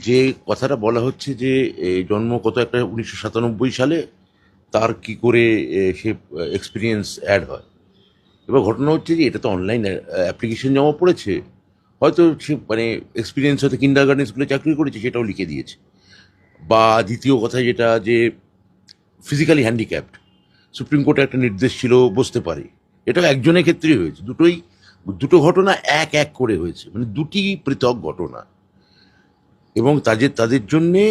যে কথাটা বলা হচ্ছে যে জন্ম কত একটা 1997 সালে, তার কি করে সে এক্সপিরিয়েন্স অ্যাড হয়। এবার ঘটনা হচ্ছে যে এটা তো অনলাইন অ্যাপ্লিকেশন জমা পড়েছে, হয়তো সে মানে এক্সপিরিয়েন্স হয়তো কিন্ডারগার্টেন স্কুলে চাকরি করেছে, সেটাও লিখে দিয়েছে। বা দ্বিতীয় কথা যেটা, যে ফিজিক্যালি হ্যান্ডিক্যাপড, সুপ্রিম কোর্টে একটা নির্দেশ ছিল বসতে পারে, এটা একজনের ক্ষেত্রেই হয়েছে। দুটো ঘটনা এক এক করে হয়েছে, মানে দুটি পৃথক ঘটনা। এবং তাদের জন্যে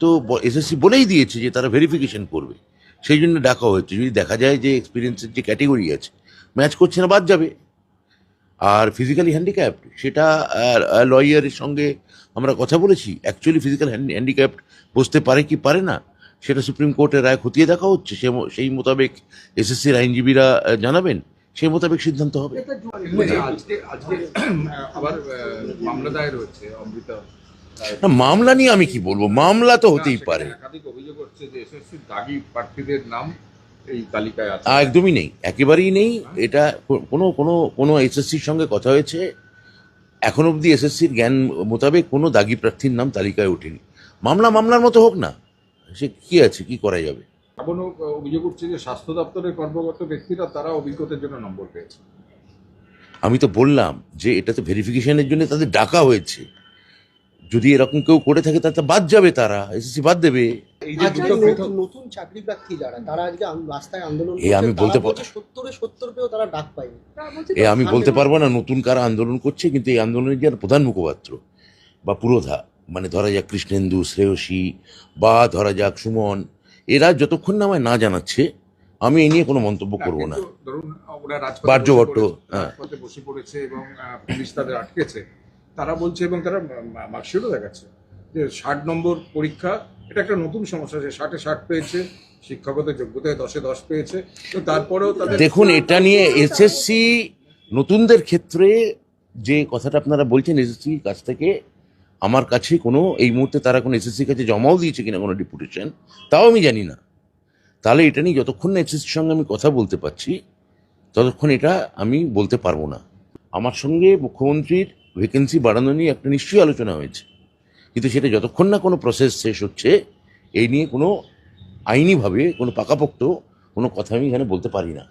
তো এসএসসি বলেই দিয়েছে যে তারা ভেরিফিকেশন করবে, সেই জন্য ডাকা হচ্ছে। যদি দেখা যায় যে এক্সপিরিয়েন্সের যে ক্যাটেগরি আছে ম্যাচ করছে না, বাদ যাবে। আর ফিজিক্যালি হ্যান্ডিক্যাপড, সেটা লয়ারের সঙ্গে আমরা কথা বলেছি, অ্যাকচুয়ালি ফিজিক্যাল হ্যান্ডিক্যাপড বসতে পারে কি পারে না, সেটা সুপ্রিম কোর্টের রায় খতিয়ে দেখা হচ্ছে। সেই মোতাবেক এসএসসির আইনজীবীরা জানাবেন, সেই মোতাবেক সিদ্ধান্ত হবে। আজকে আজকে আবার মামলা দায়ের হচ্ছে অমৃতা না, মামলা নিয়ে আমি কি বলবো, মামলা তো হতেই পারে। একাধিক অভিযোগ হচ্ছে যে এসএসসি দাগি প্রার্থীদের নাম এই তালিকায় আছে। একদমই নেই, একেবারেই নেই। এটা কোনো কোনো কোনো এসএসসির সঙ্গে কথা হয়েছে, এখন অবধি এসএসসির জ্ঞান মোতাবেক কোনো দাগি প্রার্থীর নাম তালিকায় ওঠেনি। মামলার মতো হোক না, সে কি আছে, কি করা যাবে। এমনও অভিযোগ উঠছে যে স্বাস্থ্য দপ্তরের কর্মরত ব্যক্তিরা তারা অভিজ্ঞতার জন্য নম্বর পেয়েছে। আমি তো বললাম যে এটা তো ভেরিফিকেশনের জন্য তাদের ডাকা হয়েছে। যদি এরকম কেউ করে থাকে তাতে বাদ যাবে, তারা এসএসসি বাদ দেবে। এই যে আজকে দুটো পৃথক নতুন চাকরি প্রার্থী যারা, তারা আজকে রাস্তায় আন্দোলন এ আমি বলতে পার- 70 পেয়েও তারা ডাক পায়নি। আমি বলতে পারবো না নতুন কারা আন্দোলন করছে, কিন্তু এই আন্দোলনের যারা প্রধান মুখপাত্র বা পুরোধা, মানে ধরা যাক কৃষ্ণেন্দু, শ্রেয়সী, বা ধরা যাক সুমন, এরা যতক্ষণ না আমায় না জানাচ্ছে, আমি এই নিয়ে কোনো মন্তব্য করবো না। কিন্তু ধরুন ওরা বাহ্যভট্ট, হ্যাঁ। রাজপথে বসে পড়েছে এবং পুলিশ তাদের আটকেছে, তারা বলছে এবং তারা মার্কশিটও দেখাচ্ছে যে 60 নম্বর পরীক্ষা, এটা একটা নতুন সমস্যা। যে 60-60 পেয়েছে, শিক্ষাগত যোগ্যতায় 10-10 পেয়েছে, তো তারপরেও তাদের দেখুন, এটা নিয়ে এসএসসি নতুনদের ক্ষেত্রে যে কথাটা আপনারা বলছেন, এসএসসির কাছ থেকে আমার কাছে কোনো এই মুহূর্তে তারা কোনো এসএসসির কাছে জমাও দিয়েছে কিনা কোনো ডেপুটেশন, তাও আমি জানি না। তাহলে এটা নিয়ে যতক্ষণ না এসএসসির সঙ্গে আমি কথা বলতে পারছি, ততক্ষণ এটা আমি বলতে পারবো না। আমার সঙ্গে মুখ্যমন্ত্রীর ভ্যাকেন্সি বাড়ানো নিয়ে একটা নিশ্চয়ই আলোচনা হয়েছে, কিন্তু সেটা যতক্ষণ না কোনো প্রসেস শেষ হচ্ছে, এই নিয়ে কোনো আইনিভাবে কোনো পাকাপোক্ত কোনো কথা আমি এখানে বলতে পারি না।